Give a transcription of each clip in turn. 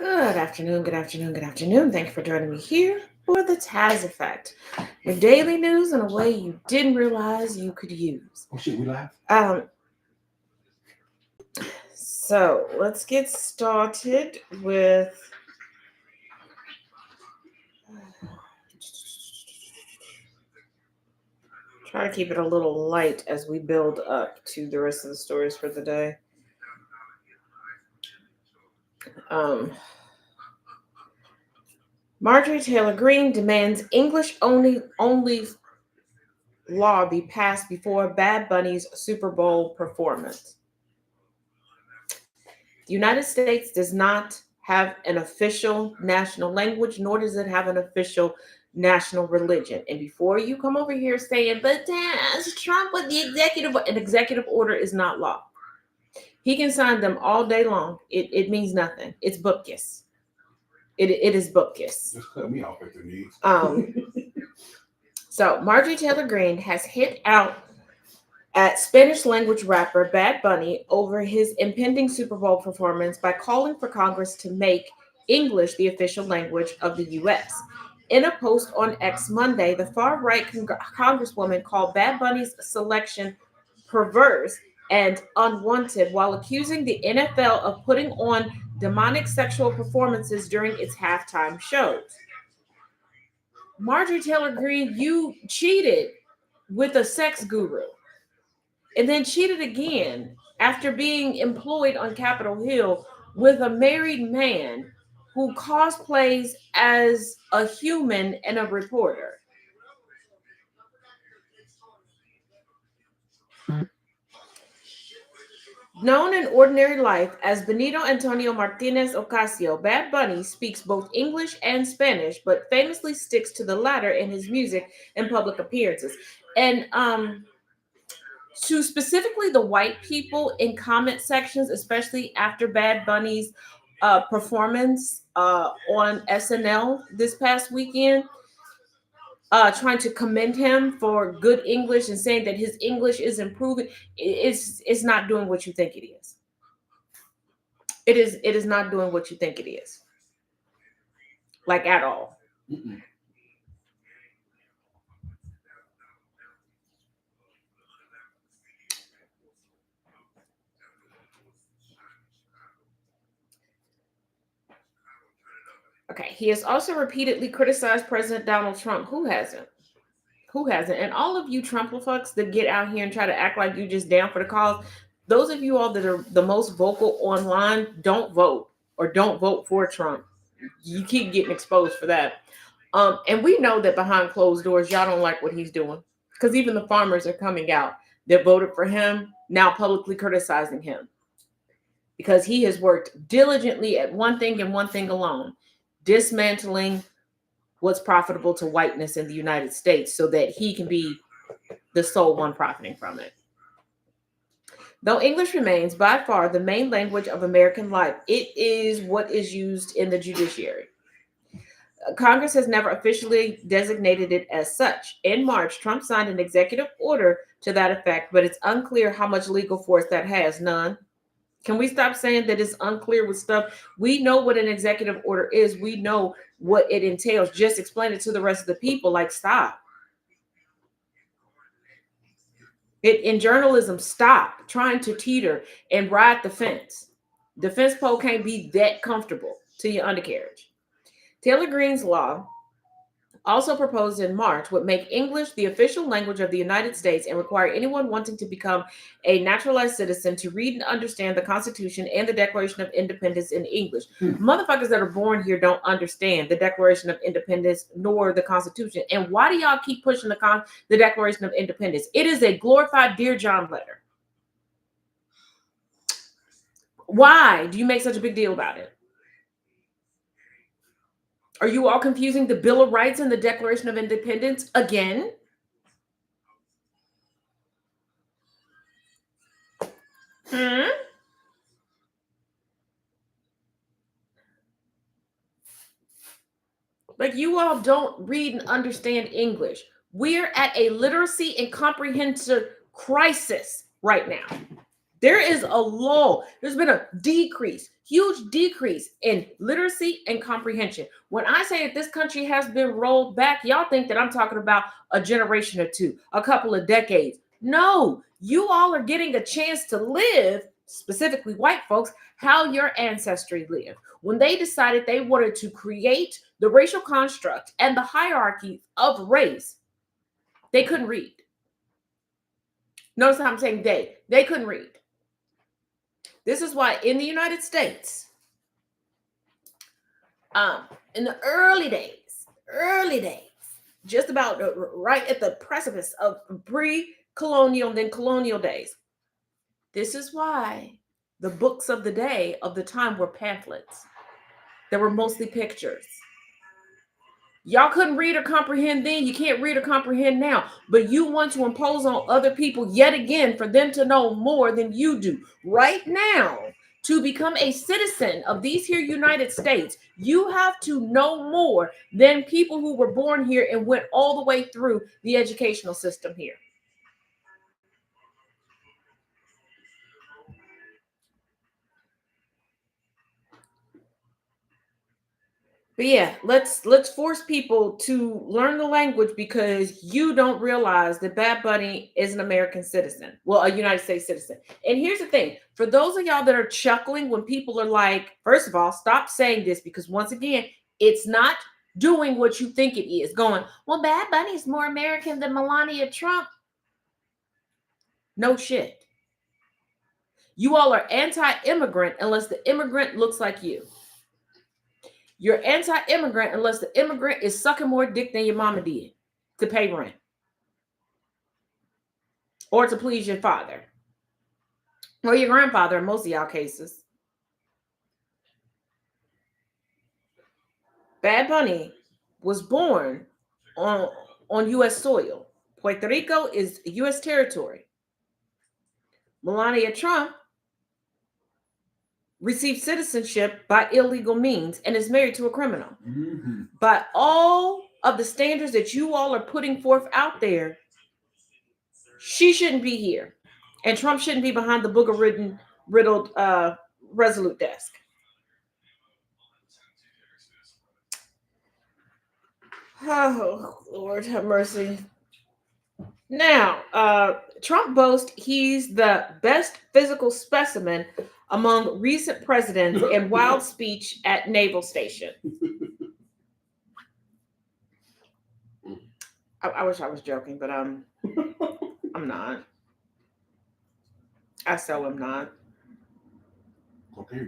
Good afternoon, good afternoon, good afternoon. Thank you for joining me here for the Taz Effect, your daily news in a way you didn't realize you could use. Oh shit, we live? So let's get started with try to keep it a little light as we build up to the rest of the stories for the day. Marjorie Taylor Greene demands English only law be passed before Bad Bunny's Super Bowl performance. The United States does not have an official national language, nor does it have an official national religion. And before you come over here saying, but that's Trump with the an executive order is not law. He can sign them all day long. It means nothing. It's bupkis. It is bupkis. Just cut me off at the knees. So Marjorie Taylor Greene has hit out at Spanish language rapper Bad Bunny over his impending Super Bowl performance by calling for Congress to make English the official language of the U.S. In a post on X Monday, the far right Congresswoman called Bad Bunny's selection perverse and unwanted while accusing the NFL of putting on demonic sexual performances during its halftime shows. Marjorie Taylor Greene, you cheated with a sex guru and then cheated again after being employed on Capitol Hill with a married man who cosplays as a human and a reporter. Known in ordinary life as Benito Antonio Martinez Ocasio, Bad Bunny speaks both English and Spanish, but famously sticks to the latter in his music and public appearances. And to specifically the white people in comment sections, especially after Bad Bunny's performance on SNL this past weekend, trying to commend him for good English and saying that his English is improving. It's not doing what you think it is. It is not doing what you think it is, like at all. Mm-mm. Okay, he has also repeatedly criticized President Donald Trump. Who hasn't? Who hasn't? And all of you Trumplafucks that get out here and try to act like you just down for the cause, those of you all that are the most vocal online, don't vote or don't vote for Trump. You keep getting exposed for that. And we know that behind closed doors, y'all don't like what he's doing. Because even the farmers are coming out that voted for him, now publicly criticizing him. Because he has worked diligently at one thing and one thing alone, dismantling what's profitable to whiteness in the United States so that he can be the sole one profiting from it. Though English remains by far the main language of American life, it is what is used in the judiciary. Congress has never officially designated it as such. In March, Trump signed an executive order to that effect, but it's unclear how much legal force that has. None. Can we stop saying that it's unclear with stuff? We know what an executive order is. We know what it entails. Just explain it to the rest of the people. Like, stop. In journalism, stop trying to teeter and ride the fence. The fence pole can't be that comfortable to your undercarriage. Taylor Greene's law, also proposed in March, would make English the official language of the United States and require anyone wanting to become a naturalized citizen to read and understand the Constitution and the Declaration of Independence in English. Motherfuckers that are born here don't understand the Declaration of Independence nor the Constitution. And why do y'all keep pushing the Declaration of Independence? It is a glorified Dear John letter. Why do you make such a big deal about it? Are you all confusing the Bill of Rights and the Declaration of Independence again? Like, you all don't read and understand English. We're at a literacy and comprehensive crisis right now. There is a lull. There's been a decrease, huge decrease in literacy and comprehension. When I say that this country has been rolled back, y'all think that I'm talking about a generation or two, a couple of decades. No, you all are getting a chance to live, specifically white folks, how your ancestry lived. When they decided they wanted to create the racial construct and the hierarchy of race, they couldn't read. Notice how I'm saying they couldn't read. This is why in the United States, in the early days, just about right at the precipice of pre-colonial and then colonial days, this is why the books of the day of the time were pamphlets. They were mostly pictures. Y'all couldn't read or comprehend then. You can't read or comprehend now. But you want to impose on other people yet again for them to know more than you do. Right now, to become a citizen of these here United States, you have to know more than people who were born here and went all the way through the educational system here. But yeah, let's force people to learn the language because you don't realize that Bad Bunny is an American citizen. Well, a United States citizen. And here's the thing: for those of y'all that are chuckling when people are like, first of all, stop saying this because once again, it's not doing what you think it is. Going, well, Bad Bunny is more American than Melania Trump. No shit. You all are anti-immigrant unless the immigrant looks like you. You're anti-immigrant unless the immigrant is sucking more dick than your mama did to pay rent or to please your father or your grandfather in most of y'all cases. Bad Bunny was born on U.S. soil. Puerto Rico is U.S. territory. Melania Trump received citizenship by illegal means and is married to a criminal. Mm-hmm. By all of the standards that you all are putting forth out there, she shouldn't be here. And Trump shouldn't be behind the booger riddled Resolute desk. Oh, Lord have mercy. Now, Trump boasts he's the best physical specimen among recent presidents in wild speech at naval station. I wish I was joking, but I'm not. I so am not. Okay,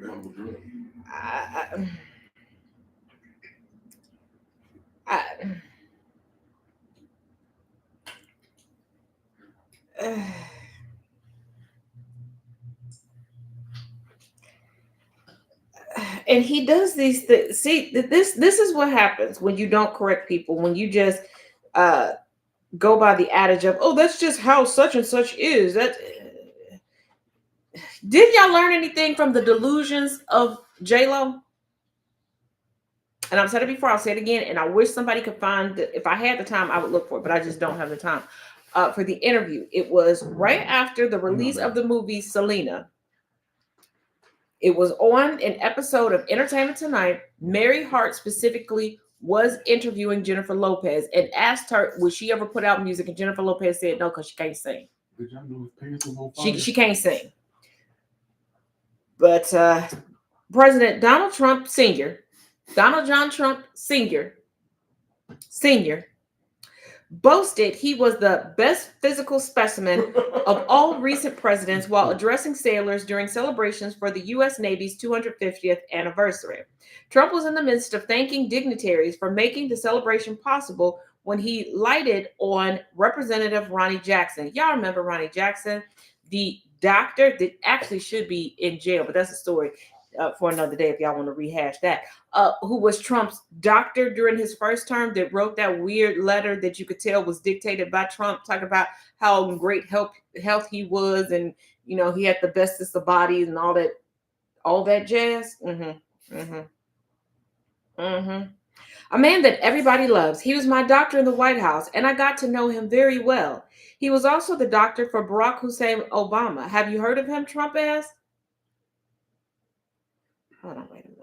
and he does these things. See, this is what happens when you don't correct people, when you just go by the adage of, oh, that's just how such and such is. That did y'all learn anything from the delusions of J-Lo? And I've said it before, I'll say it again, and I wish somebody could find it. If I had the time, I would look for it, but I just don't have the time. For the interview, it was right after the release of the movie Selena. It was on an episode of Entertainment Tonight. Mary Hart specifically was interviewing Jennifer Lopez and asked her, would she ever put out music? And Jennifer Lopez said no, because she can't sing. She can't sing. But President Donald Trump Sr., Donald John Trump Sr. boasted he was the best physical specimen of all recent presidents while addressing sailors during celebrations for the U.S. Navy's 250th anniversary. Trump was in the midst of thanking dignitaries for making the celebration possible when he lighted on Representative Ronnie Jackson. Y'all remember Ronnie Jackson, the doctor that actually should be in jail, but that's a story for another day if y'all want to rehash that, who was Trump's doctor during his first term that wrote that weird letter that you could tell was dictated by Trump, talking about how great health he was, and you know he had the bestest of bodies and all that jazz. A man that everybody loves. He was my doctor in the White House, and I got to know him very well. He was also the doctor for Barack Hussein Obama. Have you heard of him? Trump asked. Hold on, wait a minute.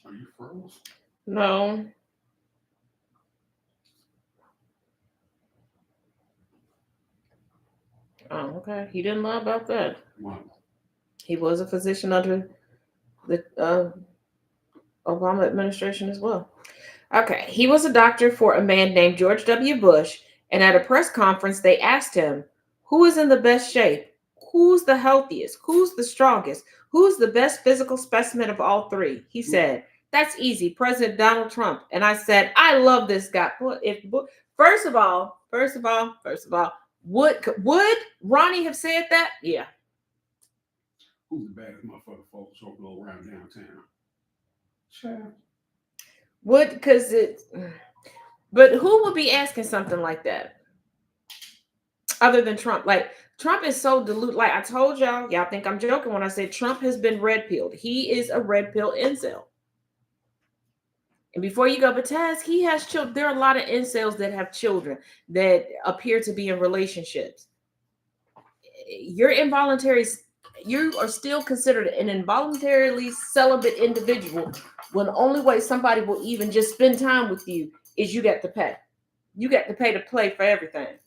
Are you froze? No. Oh, okay. He didn't lie about that. What? He was a physician under the Obama administration as well. Okay. He was a doctor for a man named George W. Bush, and at a press conference, they asked him, who is in the best shape? Who's the healthiest? Who's the strongest? Who's the best physical specimen of all three? He said, that's easy, President Donald Trump. And I said, I love this guy. First of all, would Ronnie have said that? Yeah. Who's the baddest motherfucker folks so go around downtown? Child. Would, because it, but who would be asking something like that other than Trump? Like, Trump is so dilute. Like I told y'all think I'm joking when I said Trump has been red pilled. He is a red pill incel. And before you go, but Taz, he has children. There are a lot of incels that have children that appear to be in relationships. You're involuntary. You are still considered an involuntarily celibate individual when the only way somebody will even just spend time with you is you get to pay. You get to pay to play for everything.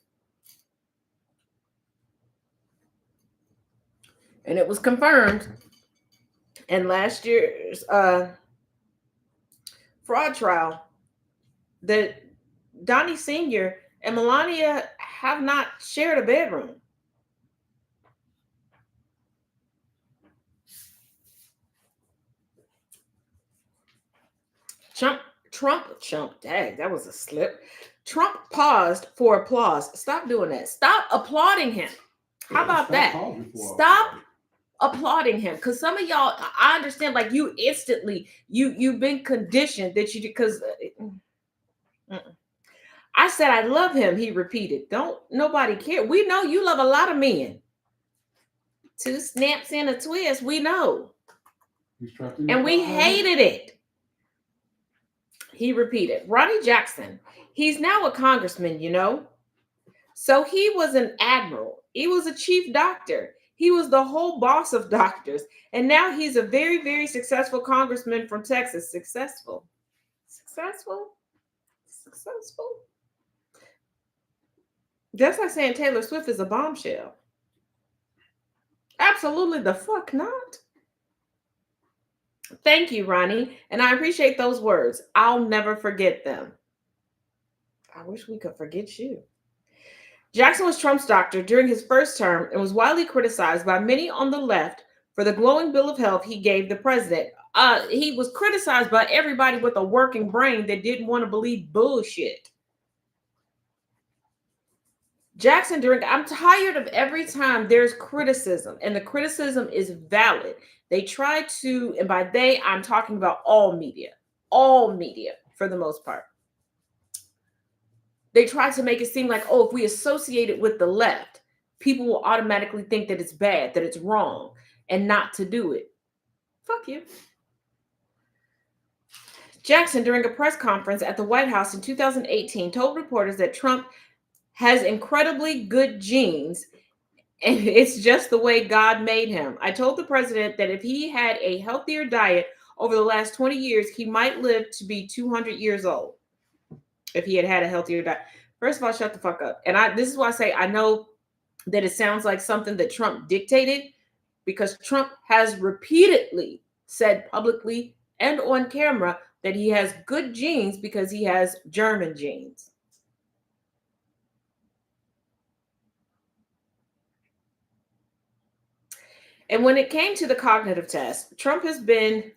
And it was confirmed in last year's fraud trial that Donnie Sr. and Melania have not shared a bedroom. Trump, dang, that was a slip. Trump paused for applause. Stop doing that. Stop applauding him. How about that? Stop applauding him. Because some of y'all, I understand, like you instantly, you've been conditioned that you, because I said I love him, he repeated. Don't nobody care. We know you love a lot of men. Two snaps and a twist, we know. And we hated it. He repeated. Ronnie Jackson, he's now a congressman, you know. So he was an admiral. He was a chief doctor. He was the whole boss of doctors. And now he's a very, very successful congressman from Texas. Successful. That's like saying Taylor Swift is a bombshell. Absolutely the fuck not. Thank you, Ronnie. And I appreciate those words. I'll never forget them. I wish we could forget you. Jackson was Trump's doctor during his first term and was widely criticized by many on the left for the glowing bill of health he gave the president. He was criticized by everybody with a working brain that didn't want to believe bullshit. Jackson, I'm tired of every time there's criticism, and the criticism is valid. They try to, and by they, I'm talking about all media for the most part. They try to make it seem like, oh, if we associate it with the left, people will automatically think that it's bad, that it's wrong, and not to do it. Fuck you. Jackson, during a press conference at the White House in 2018, told reporters that Trump has incredibly good genes and it's just the way God made him. I told the president that if he had a healthier diet over the last 20 years, he might live to be 200 years old if he had a healthier diet. First of all, shut the fuck up. And this is why I say I know that it sounds like something that Trump dictated, because Trump has repeatedly said publicly and on camera that he has good genes because he has German genes. And when it came to the cognitive test, Trump has been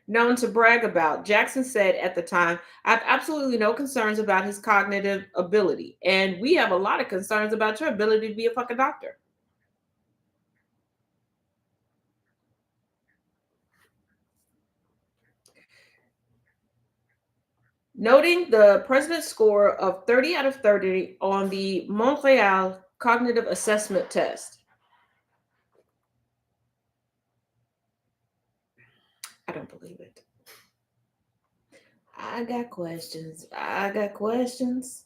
known to brag about. Jackson said at the time, I have absolutely no concerns about his cognitive ability. And we have a lot of concerns about your ability to be a fucking doctor. Noting the president's score of 30 out of 30 on the Montreal Cognitive Assessment Test. I don't believe it. I got questions. I got questions.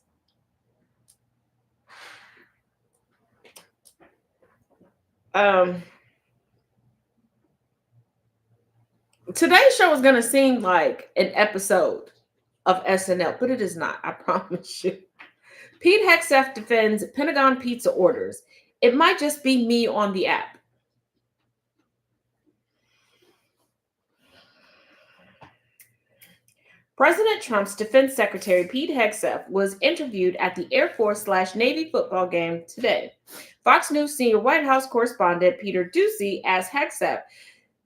Um, Today's show is going to seem like an episode of SNL, but it is not. I promise you. Pete Hegseth defends Pentagon pizza orders. It might just be me on the app. President Trump's defense secretary, Pete Hegseth, was interviewed at the Air Force/Navy football game today. Fox News senior White House correspondent Peter Doocy asked Hegseth,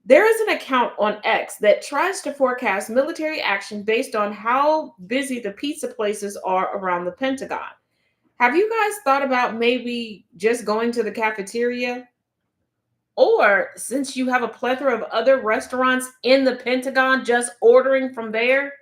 there is an account on X that tries to forecast military action based on how busy the pizza places are around the Pentagon. Have you guys thought about maybe just going to the cafeteria? Or since you have a plethora of other restaurants in the Pentagon, just ordering from there?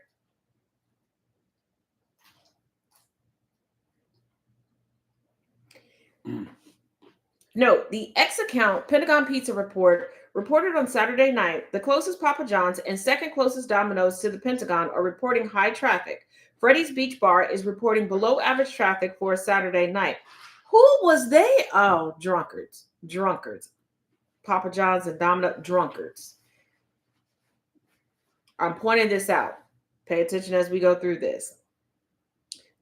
Note, the X account, Pentagon Pizza Report, reported on Saturday night the closest Papa John's and second closest Domino's to the Pentagon are reporting high traffic. Freddy's Beach Bar is reporting below average traffic for a Saturday night. Who was they? Oh, drunkards. Drunkards. Papa John's and Domino drunkards. I'm pointing this out. Pay attention as we go through this.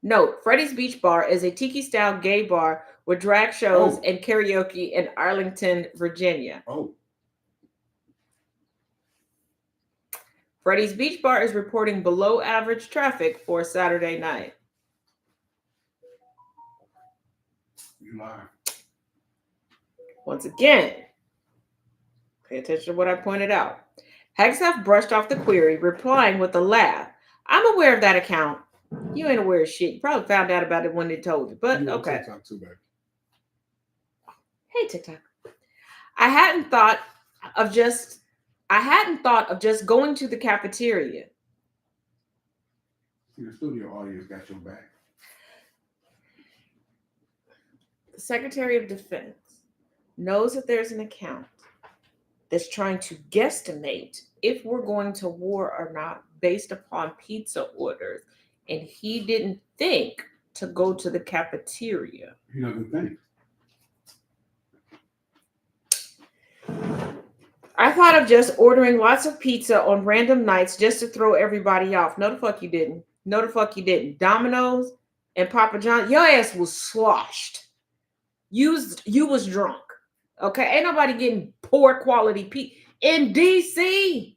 Note, Freddy's Beach Bar is a tiki-style gay bar with drag shows and karaoke in Arlington, Virginia. Freddy's Beach Bar is reporting below average traffic for Saturday night. You lie. Once again, pay attention to what I pointed out. Hegseth brushed off the query, replying with a laugh. I'm aware of that account. You ain't aware of shit. You probably found out about it when they told you. But okay. TikTok too, baby. Hey, TikTok. I hadn't thought of just going to the cafeteria. See, the studio audience got your back. The Secretary of Defense knows that there's an account that's trying to guesstimate if we're going to war or not based upon pizza orders. And he didn't think to go to the cafeteria. He doesn't think. I thought of just ordering lots of pizza on random nights just to throw everybody off. No, the fuck you didn't. No, the fuck you didn't. Domino's and Papa John, your ass was sloshed. You was drunk. Okay, ain't nobody getting poor quality pizza in DC.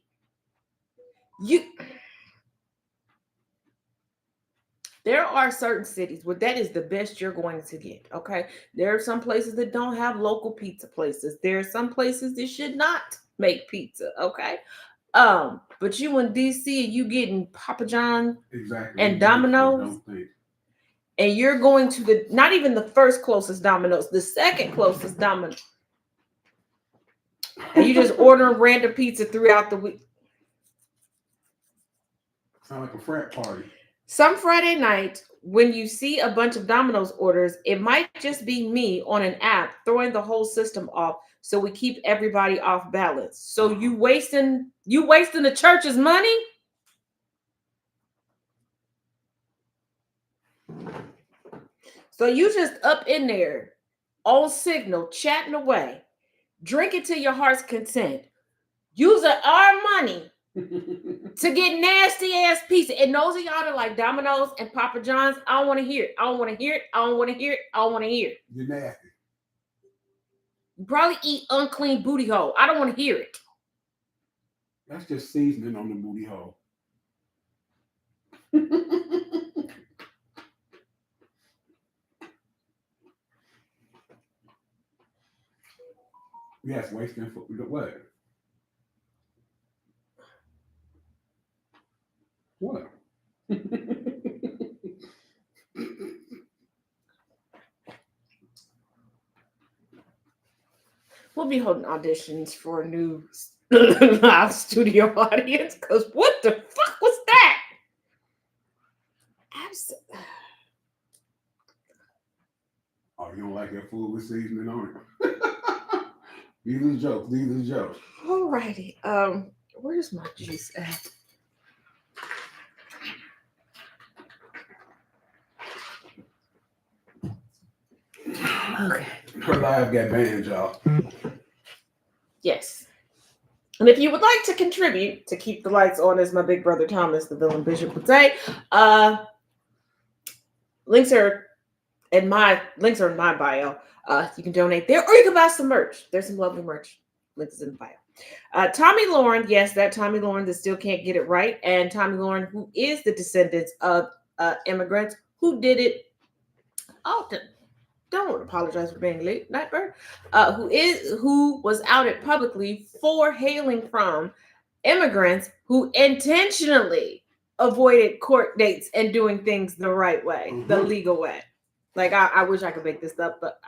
There are certain cities where that is the best you're going to get. Okay, there are some places that don't have local pizza places. There are some places that should not make pizza. Okay, but you in DC, you getting Papa John and Domino's, and you're going to the not even the first closest Domino's, the second closest Domino's, and you just ordering random pizza throughout the week. Sound like a frat party. Some Friday night, when you see a bunch of Domino's orders, it might just be me on an app throwing the whole system off, so we keep everybody off balance. So you wasting the church's money? So you just up in there on Signal, chatting away, drinking to your heart's content, using our money to get nasty ass pizza. And those of y'all that like Domino's and Papa John's, I don't want to hear it. I don't want to hear it. I don't want to hear it. I don't want to hear it. You're nasty. You probably eat unclean booty hole. I don't want to hear it. That's just seasoning on the booty hole. Yes, wasting food. What? What? We'll be holding auditions for a new live studio audience. Because what the fuck was that? Oh, you don't like that food with seasoning on it? These are jokes. These are jokes. Alrighty. Where's my juice at? Okay. Her live got banned, y'all. Yes. And if you would like to contribute to keep the lights on, as my big brother Thomas, the villain bishop, would say, links are in my bio. You can donate there, or you can buy some merch. There's some lovely merch. Links in the bio. Tommy Lauren, yes, that Tommy Lauren that still can't get it right, and Tommy Lauren, who is the descendants of immigrants who did it often. Don't apologize for being late, Nightbird. Who was outed publicly for hailing from immigrants who intentionally avoided court dates and doing things the right way, the legal way. Like I wish I could make this up, but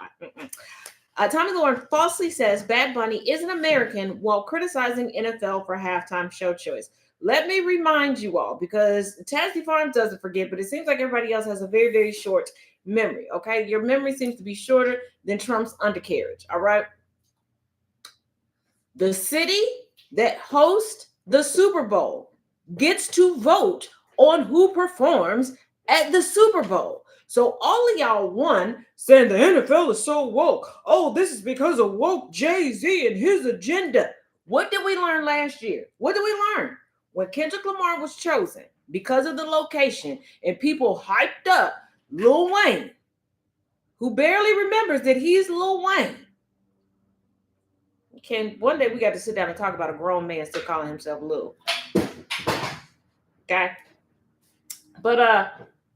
Tommy Lauren falsely says Bad Bunny is an American while criticizing NFL for halftime show choice. Let me remind you all, because Taz Farms doesn't forget, but it seems like everybody else has a very, very short memory. Okay, your memory seems to be shorter than Trump's undercarriage. All right, the city that hosts the Super Bowl gets to vote on who performs at the Super Bowl. So all of y'all, one, saying the NFL is so woke. Oh, this is because of woke Jay-Z and his agenda. What did we learn last year? What did we learn? When Kendrick Lamar was chosen because of the location and people hyped up Lil Wayne, who barely remembers that he's Lil Wayne. One day we got to sit down and talk about a grown man still calling himself Lil. Okay? But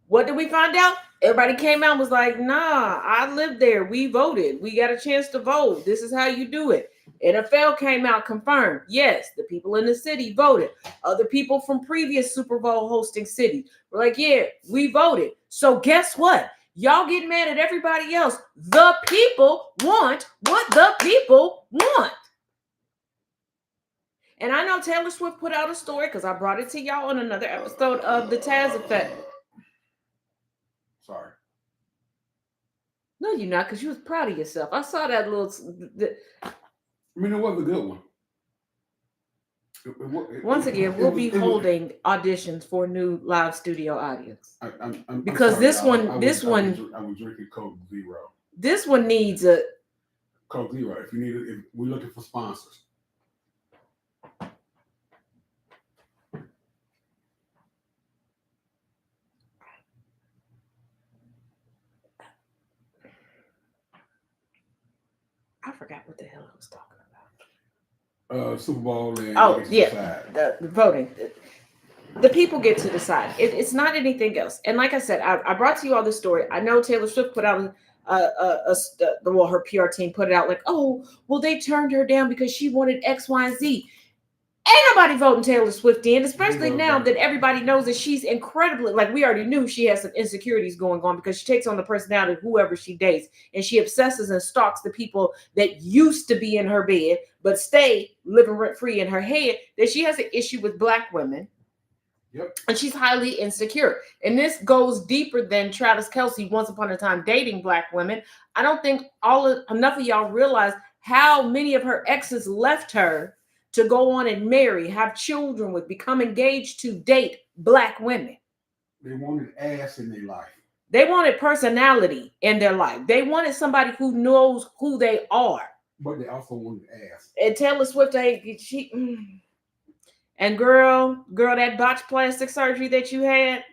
what did we find out? Everybody came out and was like, nah, I lived there. We voted. We got a chance to vote. This is how you do it. NFL came out, confirmed. Yes, the people in the city voted. Other people from previous Super Bowl hosting cities were like, yeah, we voted. So guess what? Y'all get mad at everybody else. The people want what the people want. And I know Taylor Swift put out a story because I brought it to y'all on another episode of the Taz Effect. Sorry. No, you're not, because you was proud of yourself. I saw that little. I mean, it was a good one. Once again, we'll be holding auditions for new live studio audience. Because this one, I was drinking Coke Zero. This one needs a Coke Zero. If you need it, if we're looking for sponsors. I forgot what the hell I was talking about. Super Bowl and the voting. The people get to decide. It's not anything else. And like I said, I brought to you all this story. I know Taylor Swift put out her PR team put it out like, oh, well, they turned her down because she wanted X, Y, and Z. Ain't nobody voting Taylor Swift in, especially now that everybody knows that she's incredibly, like we already knew she has some insecurities going on because she takes on the personality of whoever she dates, and she obsesses and stalks the people that used to be in her bed but stay living rent-free in her head, that she has an issue with Black women. Yep. And she's highly insecure. And this goes deeper than Travis Kelce once upon a time dating Black women. I don't think enough of y'all realize how many of her exes left her to go on and marry, have children with, become engaged to date Black women. They wanted ass in their life. They wanted personality in their life. They wanted somebody who knows who they are. But they also wanted ass. And Taylor Swift, and girl, that botched plastic surgery that you had,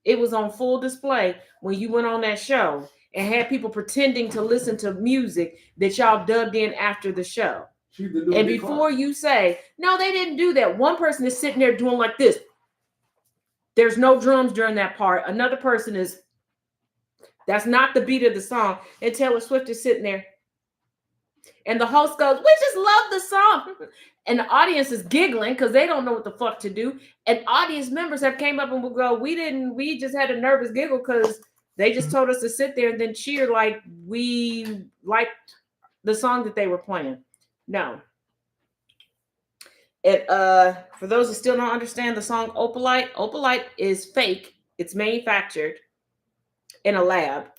it was on full display when you went on that show and had people pretending to listen to music that y'all dubbed in after the show. And before you say, no, they didn't do that. One person is sitting there doing like this. There's no drums during that part. Another person that's not the beat of the song. And Taylor Swift is sitting there. And the host goes, "We just love the song." And the audience is giggling because they don't know what the fuck to do. And audience members have came up and will go, we just had a nervous giggle because they just told us to sit there and then cheer like we liked the song that they were playing. No. It for those who still don't understand the song Opalite is fake. It's manufactured in a lab.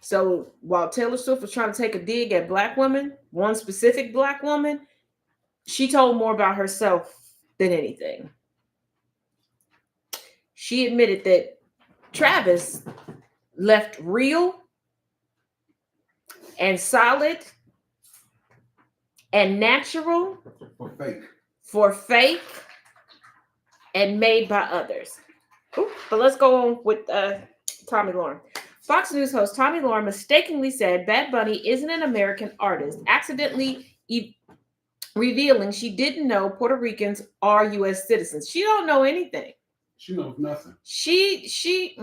So while Taylor Swift was trying to take a dig at black women, one specific black woman, she told more about herself than anything. She admitted that Travis left real and solid and natural for fake and made by others. Ooh, but let's go on with Tommy Lauren. Fox News host Tommy Lauren mistakenly said Bad Bunny isn't an American artist, accidentally revealing she didn't know Puerto Ricans are U.S. citizens. She don't know anything. She knows nothing. She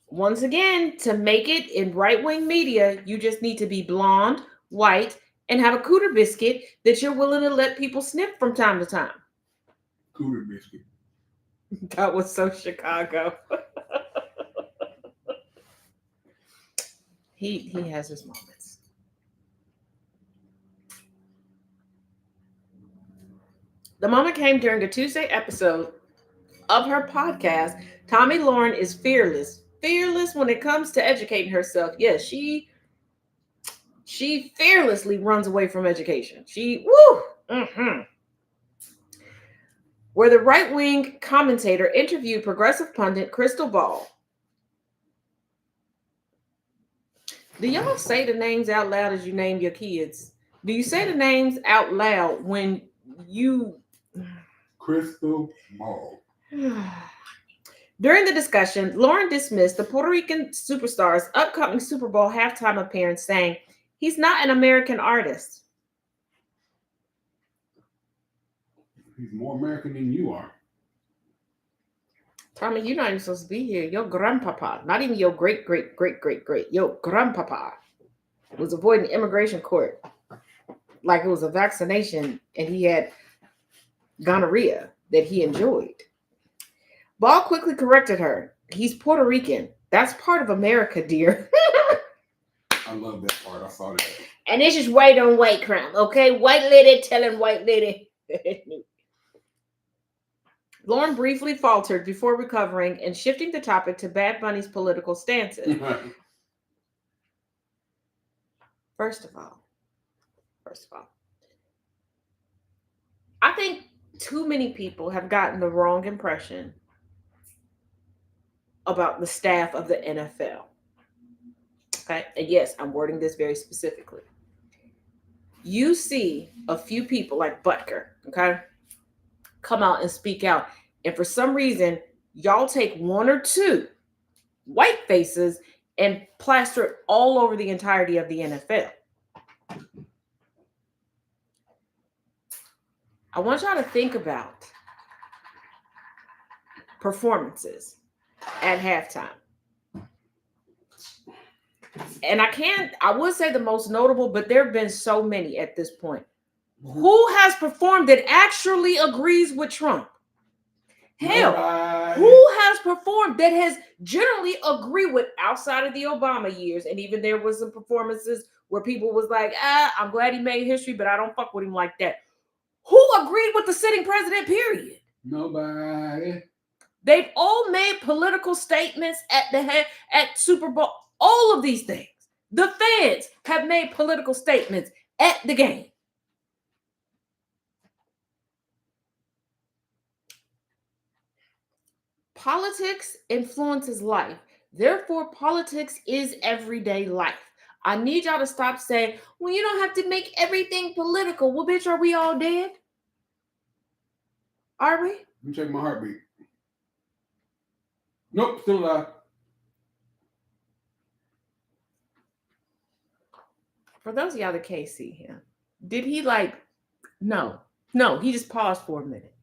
once again, to make it in right-wing media, you just need to be blonde, white, and have a cooter biscuit that you're willing to let people sniff from time to time. Cooter biscuit. That was so Chicago. He has his moments. The moment came during a Tuesday episode of her podcast. Tommy Lauren is fearless when it comes to educating herself. Yes, she fearlessly runs away from education. Where the right-wing commentator interviewed progressive pundit Crystal Ball. Do y'all say the names out loud as you name your kids? Do you say the names out loud when you... Crystal Ball. During the discussion, Lauren dismissed the Puerto Rican superstar's upcoming Super Bowl halftime appearance, saying he's not an American artist. He's more American than you are. Tommy, you're not even supposed to be here. Your grandpapa, not even your great, your grandpapa was avoiding immigration court like it was a vaccination and he had gonorrhea that he enjoyed. Ball quickly corrected her. He's Puerto Rican. That's part of America, dear. I love that part. I saw that. And this is white on white crime, okay? White lady telling white lady. Lauren briefly faltered before recovering and shifting the topic to Bad Bunny's political stances. First of all, I think too many people have gotten the wrong impression about the staff of the NFL. Okay, and yes, I'm wording this very specifically. You see a few people like Butker, okay, come out and speak out. And for some reason, y'all take one or two white faces and plaster it all over the entirety of the NFL. I want y'all to think about performances at halftime. And I would say the most notable, but there have been so many at this point. Who has performed that actually agrees with Trump? Hell, who has performed that has generally agreed with, outside of the Obama years, and even there was some performances where people was like, I'm glad he made history, but I don't fuck with him like that. Who agreed with the sitting president, period? Nobody. They've all made political statements at Super Bowl. All of these things. The fans have made political statements at the game. Politics influences life. Therefore, politics is everyday life. I need y'all to stop saying, well, you don't have to make everything political. Well, bitch, are we all dead? Are we? Let me check my heartbeat. Nope, still alive. For those of y'all that can't see him, did he no, he just paused for a minute.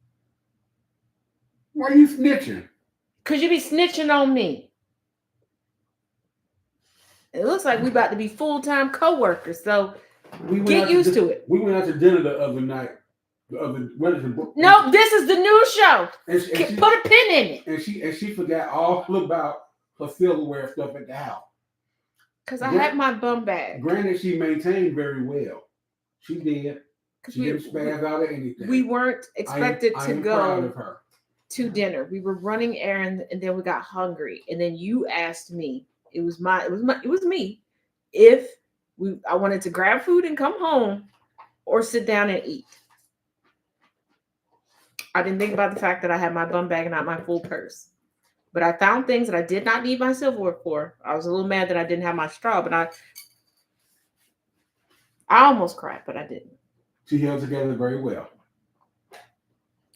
Why are you snitching? Because you be snitching on me. It looks like we about to be full-time co-workers, so get used to it. We went out to dinner the other night. No, this is the new show. And she, put a pin in it. And she forgot all about her silverware stuff at the house. Because I had my bum bag. Granted, she maintained very well. She did. She didn't spaz out of anything. We weren't expected to go proud of her. To dinner. We were running errands, and then we got hungry. And then you asked me. It was me. If I wanted to grab food and come home, or sit down and eat. I didn't think about the fact that I had my bum bag and not my full purse. But I found things that I did not need my silverware for. I was a little mad that I didn't have my straw, but I almost cried, but I didn't. She held together very well.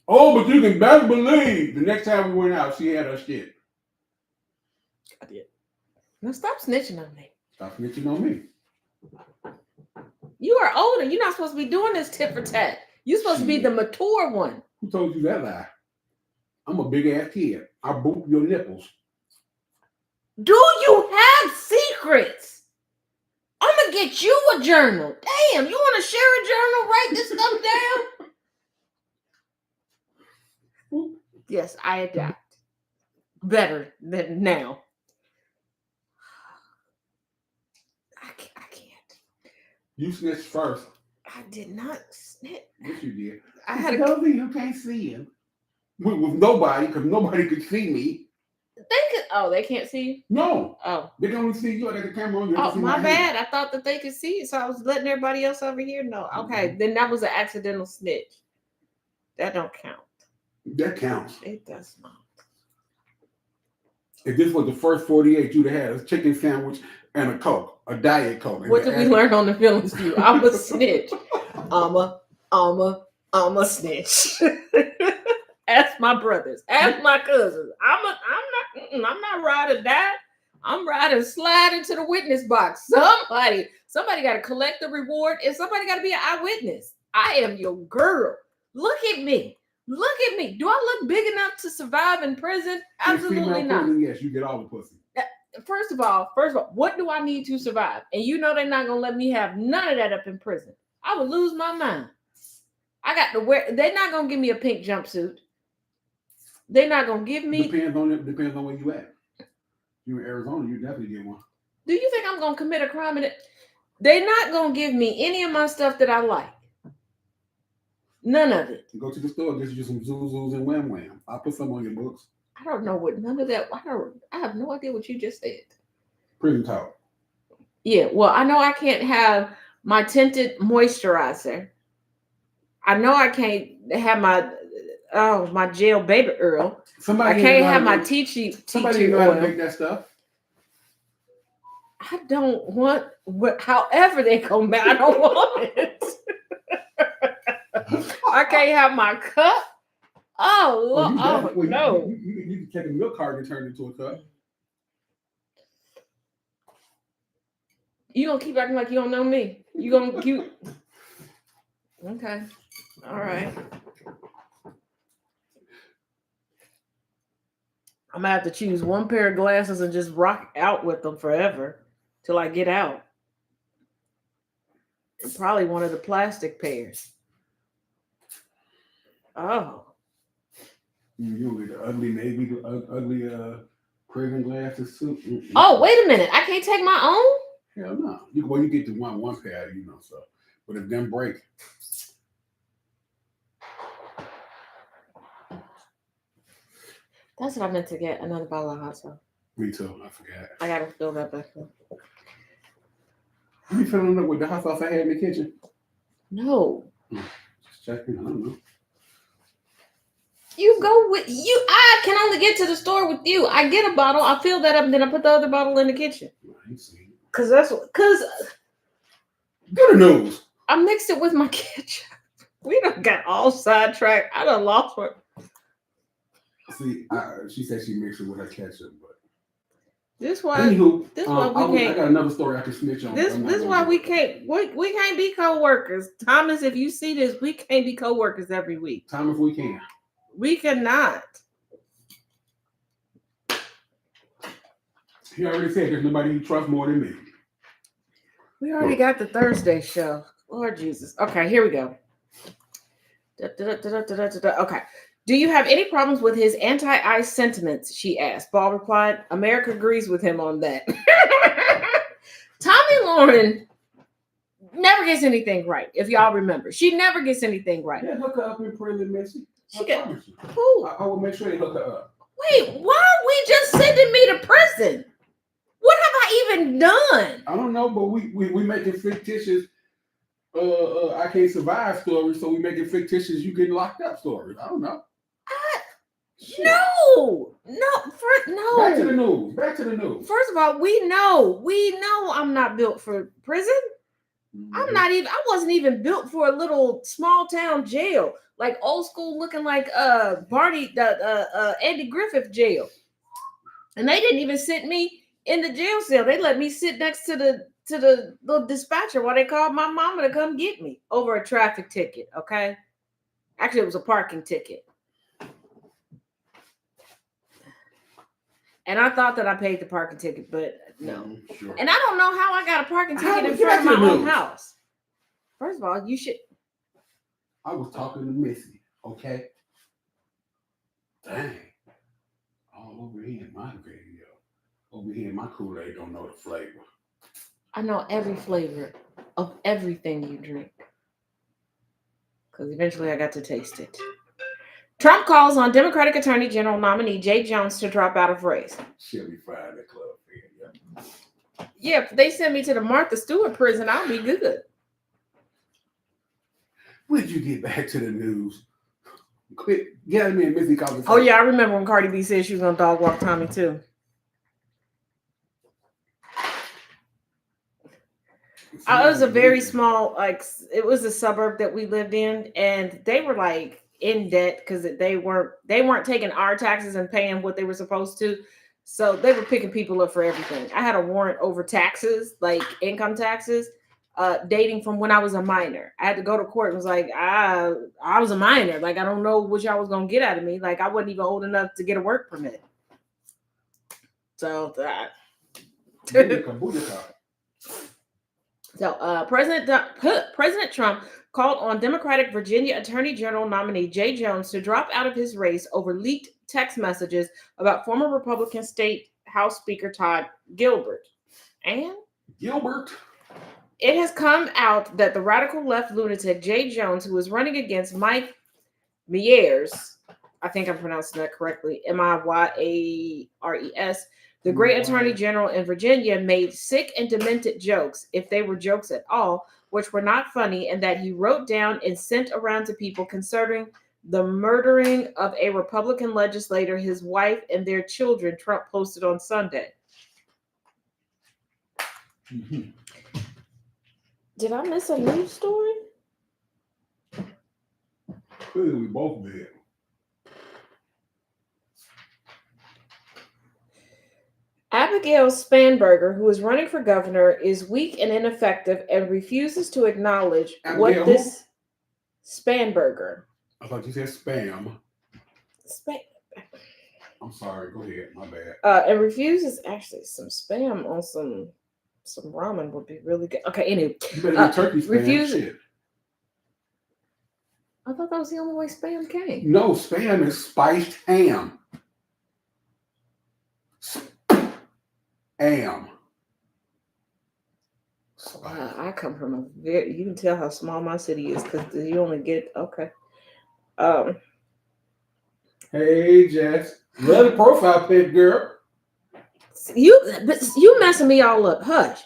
Oh, but you can better believe the next time we went out, she had her shit. I did. Now stop snitching on me. Stop snitching on me. You are older. You're not supposed to be doing this tit for tat. You're supposed to be the mature one. Who told you that lie? I'm a big ass kid. I boop your nipples. Do you have secrets? I'm gonna get you a journal. Damn, you want to share a journal? Write this stuff down. Yes, I adapt better than now. I can't. You snitched first. I did not snitch. Yes, you did. I had a me. You can't see him. With nobody, because nobody could see me. They can't see you? No. Oh. They can only see you at the camera on. Oh, my bad. I thought that they could see it, so I was letting everybody else over here know. Okay, then that was an accidental snitch. That don't count. That counts. It does not. If this was the first 48 you'd have had, a chicken sandwich and a Coke, a Diet Coke. What did we learn on the Feelings View? I'm a snitch. I'm a snitch. Ask my brothers. Ask my cousins. I'm not ride or die. I'm ride and slide into the witness box. Somebody got to collect the reward, and somebody got to be an eyewitness. I am your girl. Look at me. Look at me. Do I look big enough to survive in prison? Absolutely not. Prison, yes, you get all the pussy. First of all, what do I need to survive? And you know they're not gonna let me have none of that up in prison. I would lose my mind. I got to wear. They're not gonna give me a pink jumpsuit. They're not gonna give me. Depends on where you at. You in Arizona, you definitely get one. Do you think I'm gonna commit a crime in it? They're not gonna give me any of my stuff that I like. None of it. Go to the store, get you some Zuzus and Wham Wham. I'll put some on your books. I don't know what none of that. I have no idea what you just said. Prison talk. Yeah, well, I know I can't have my tinted moisturizer. I know I can't have my gel baby oil. I can't have my tea tree know how to make that stuff. I don't want however they come back. I don't want it. I can't have my cup. No. You can take a milk carton and turn it into a cup. You gonna keep acting like you don't know me? You gonna keep? Okay. All right. I'm gonna have to choose one pair of glasses and just rock out with them forever till I get out. And probably one of the plastic pairs. Oh. You get the ugly navy, ugly prison glasses too. Mm-mm. Oh, wait a minute! I can't take my own. Hell no. You get the one pair, so. But if them break. That's what I meant to get. Another bottle of hot sauce. Me too. I forgot. I gotta fill that back up. You filling up with the hot sauce I had in the kitchen? No. Just checking. I don't know. You go with you. I can only get to the store with you. I get a bottle, I fill that up, and then I put the other bottle in the kitchen. Cause good news. I mixed it with my ketchup. We done got all sidetracked. I done lost her. See, she said she mixed it with her ketchup, but this why we can't. I got another story I can snitch on. This why we can't. We can't be co-workers. Thomas, if you see this, we can't be co-workers every week. Thomas, we can. We cannot. He already said there's nobody you trust more than me. We already got the Thursday show. Lord Jesus. Okay, here we go. Okay. Do you have any problems with his anti-ICE sentiments? She asked. Ball replied, America agrees with him on that. Tommy Lauren never gets anything right, if y'all remember. She never gets anything right. Yeah, hook her up in prison, Missy. She got promise you. who? I will make sure they hook her up. Wait, why are we just sending me to prison? What have I even done? I don't know, but we making fictitious I can't survive stories, so we making fictitious you getting locked up stories. I don't know. No. Back to the news. Back to the news. First of all, we know I'm not built for prison. Mm-hmm. I wasn't even built for a little small town jail, like old school looking like Barney Andy Griffith jail. And they didn't even sit me in the jail cell. They let me sit next to the little dispatcher while they called my mama to come get me over a traffic ticket. Okay. Actually, it was a parking ticket. And I thought that I paid the parking ticket, but no. Sure. And I don't know how I got a parking ticket in front of my own house. First of all, you should. I was talking to Missy, okay? Dang. All over here in my radio. Over here in my Kool-Aid don't know the flavor. I know every flavor of everything you drink. Because eventually I got to taste it. Trump calls on Democratic Attorney General nominee Jay Jones to drop out of race. She'll be fine at club fair, yeah. Yeah, if they send me to the Martha Stewart prison, I'll be good. Would you get back to the news? Quit getting me and Missy conversation. Oh yeah, I remember when Cardi B said she was gonna dog walk Tommy too. It was a very small, like it was a suburb that we lived in, and they were like in debt because they weren't taking our taxes and paying what they were supposed to. So they were picking people up for everything. I had a warrant over taxes, like income taxes, dating from when I was a minor. I had to go to court and was like, I was a minor. Like, I don't know what y'all was going to get out of me. Like, I wasn't even old enough to get a work permit. So that. So President Trump called on Democratic Virginia Attorney General nominee Jay Jones to drop out of his race over leaked text messages about former Republican State House Speaker Todd Gilbert. And it has come out that the radical left lunatic Jay Jones, who was running against Mike Myers, I think I'm pronouncing that correctly, Myyares, the great attorney general in Virginia, made sick and demented jokes, if they were jokes at all, which were not funny, and that he wrote down and sent around to people concerning the murdering of a Republican legislator, his wife, and their children, Trump posted on Sunday. Mm-hmm. Did I miss a news story? Clearly, we both did. Abigail Spanberger, who is running for governor, is weak and ineffective and refuses to acknowledge what this Spanberger. I thought you said spam. I'm sorry. Go ahead. My bad. And refuses actually some spam on some ramen would be really good. Okay, anyway. You better get turkey spam. Shit. I thought that was the only way spam came. No, spam is spiced ham. Am. I come from a very, you can tell how small my city is because you only get, okay. Hey, Jess. Love the profile pic, girl. You messing me all up. Hush.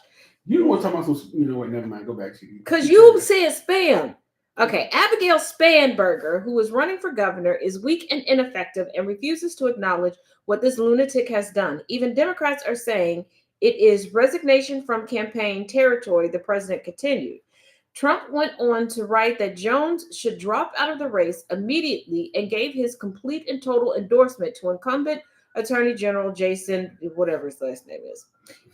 You don't want to talk about some, you know what, never mind. Go back to you. Because you said spam. Okay, Abigail Spanberger, who is running for governor, is weak and ineffective and refuses to acknowledge what this lunatic has done. Even Democrats are saying it is resignation from campaign territory, the president continued. Trump went on to write that Jones should drop out of the race immediately and gave his complete and total endorsement to incumbent Attorney General Jason, whatever his last name is.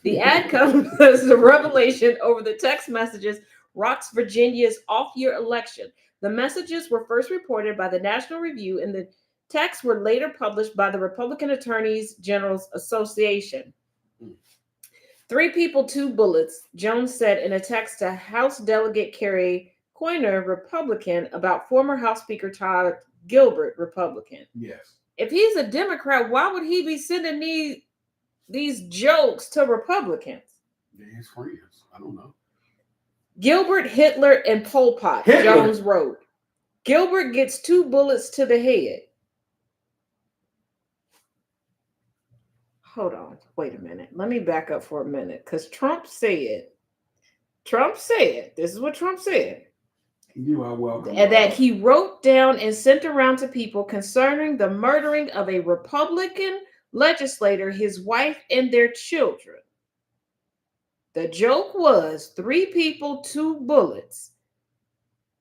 The ad comes as the revelation over the text messages rocks Virginia's off-year election. The messages were first reported by the National Review, and the texts were later published by the Republican Attorneys General's Association. Three people, two bullets, Jones said in a text to House Delegate Kerry Coyner, Republican, about former House Speaker Todd Gilbert, Republican. Yes. If he's a Democrat, why would he be sending these jokes to Republicans? They're his friends. I don't know. Gilbert, Hitler, and Pol Pot, Hitler. Jones wrote. Gilbert gets two bullets to the head. Hold on. Wait a minute. Let me back up for a minute. Because Trump said, this is what Trump said. You are welcome. And that he wrote down and sent around to people concerning the murdering of a Republican legislator, his wife, and their children. The joke was three people, two bullets.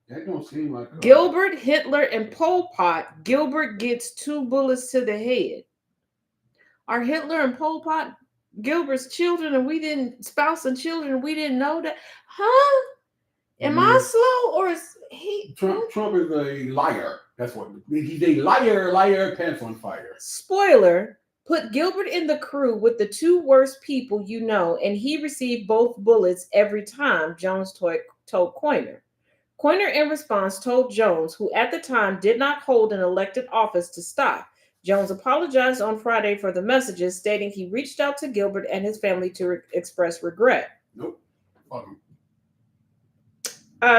That don't seem like Gilbert, Hitler, and Pol Pot. Gilbert gets two bullets to the head. Are Hitler and Pol Pot Gilbert's children, and we didn't spouse and children? We didn't know that, huh? Am I slow or is he? Trump is a liar. That's what he's a liar, pants on fire. Spoiler: put Gilbert in the crew with the two worst people you know, and he received both bullets every time. Jones told Coyner. Coyner, in response, told Jones, who at the time did not hold an elected office, to stop. Jones apologized on Friday for the messages, stating he reached out to Gilbert and his family to express regret. Nope. Fuck him.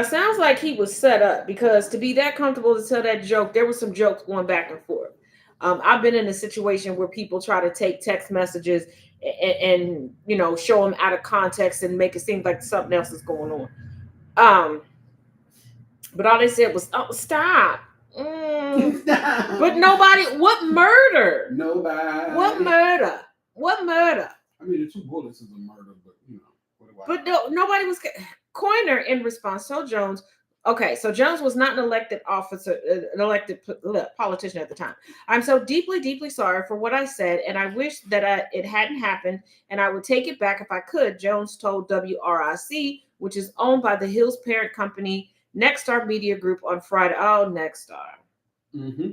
Sounds like he was set up, because to be that comfortable to tell that joke, there was some jokes going back and forth. I've been in a situation where people try to take text messages and show them out of context and make it seem like something else is going on. But all they said was, "Oh, stop." But nobody. What murder? Nobody. What murder? What murder? I mean, the two bullets is a murder, but But no, nobody was. Coyner, in response, told Jones. Okay, so Jones was not an elected officer, an elected politician at the time. I'm so deeply, deeply sorry for what I said, and I wish that it hadn't happened, and I would take it back if I could. Jones told WRIC, which is owned by the Hill's parent company, Nexstar Media Group, on Friday. Oh, Nexstar. Mm-hmm.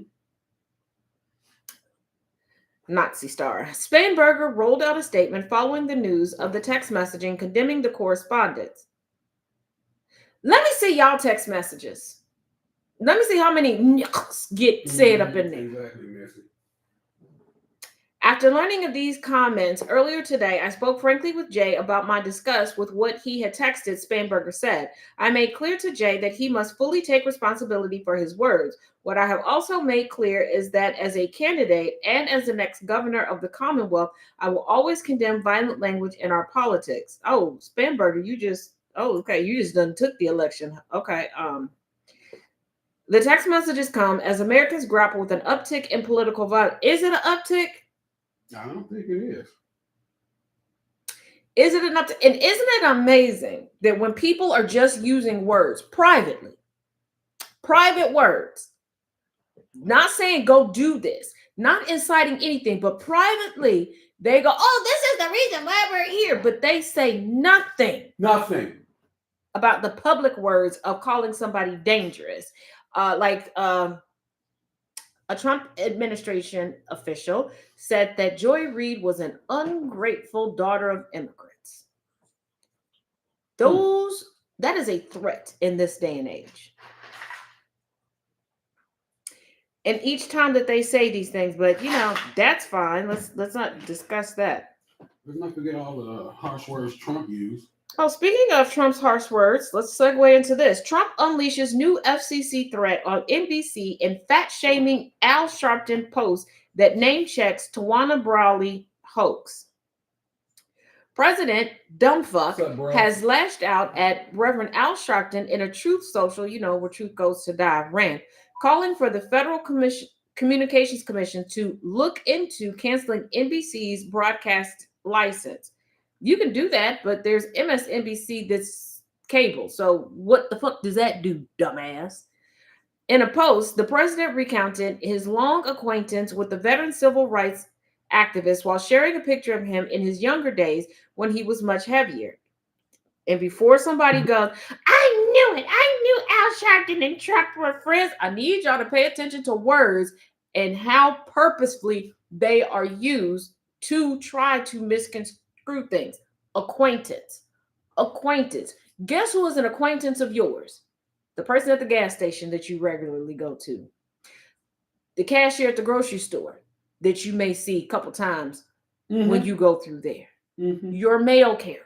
Nazi star. Spanberger rolled out a statement following the news of the text messaging condemning the correspondence. Let me see y'all text messages. Let me see how many get said up in there. Exactly, Nancy. After learning of these comments earlier today, I spoke frankly with Jay about my disgust with what he had texted, Spanberger said. I made clear to Jay that he must fully take responsibility for his words. What I have also made clear is that as a candidate and as the next governor of the Commonwealth, I will always condemn violent language in our politics. Oh, Spanberger, you just done took the election. Okay. The text messages come as Americans grapple with an uptick in political violence. Is it an uptick? I don't think it is. Is it an uptick? And isn't it amazing that when people are just using words privately, private words, not saying go do this, not inciting anything, but privately, they go, oh, this is the reason why we're here. But they say nothing about the public words of calling somebody dangerous. A Trump administration official said that Joy Reid was an ungrateful daughter of immigrants. That is a threat in this day and age. And each time that they say these things, but that's fine. Let's not discuss that. Let's not forget all the harsh words Trump used. Oh, speaking of Trump's harsh words, let's segue into this. Trump unleashes new FCC threat on NBC in fat-shaming Al Sharpton post that name-checks Tawana Brawley hoax. President Dumbfuck has lashed out at Reverend Al Sharpton in a Truth Social, where truth goes to die, rant, calling for the Federal Communications Commission to look into canceling NBC's broadcast license. You can do that, but there's MSNBC that's cable. So what the fuck does that do, dumbass? In a post, the president recounted his long acquaintance with the veteran civil rights activist while sharing a picture of him in his younger days when he was much heavier. And before somebody goes, I knew it. I knew Al Sharpton and Trump were friends. I need y'all to pay attention to words and how purposefully they are used to try to misconstrue things. Acquaintance. Acquaintance. Guess who is an acquaintance of yours? The person at the gas station that you regularly go to. The cashier at the grocery store that you may see a couple times when you go through there. Your mail carrier.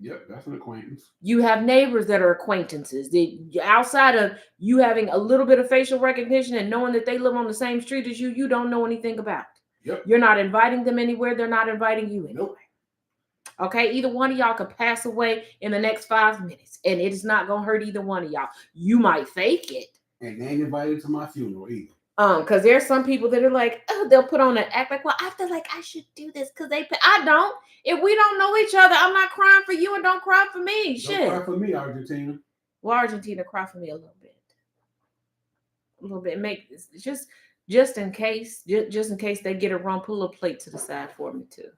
Yep, that's an acquaintance. You have neighbors that are acquaintances. Outside of you having a little bit of facial recognition and knowing that they live on the same street as you, you don't know anything about. Yep. You're not inviting them anywhere. They're not inviting you anywhere. Nope. Okay, either one of y'all could pass away in the next 5 minutes, and it is not gonna hurt either one of y'all. You might fake it. And they ain't invited to my funeral either. Because there's some people that are like, oh, they'll put on an act like, well, I feel like I should do this because I don't. If we don't know each other, I'm not crying for you and don't cry for me. Don't Shit. cry for me, Argentina. Well, Argentina, cry for me a little bit. A little bit. Make this just in case they get it wrong, put a little plate to the side for me too.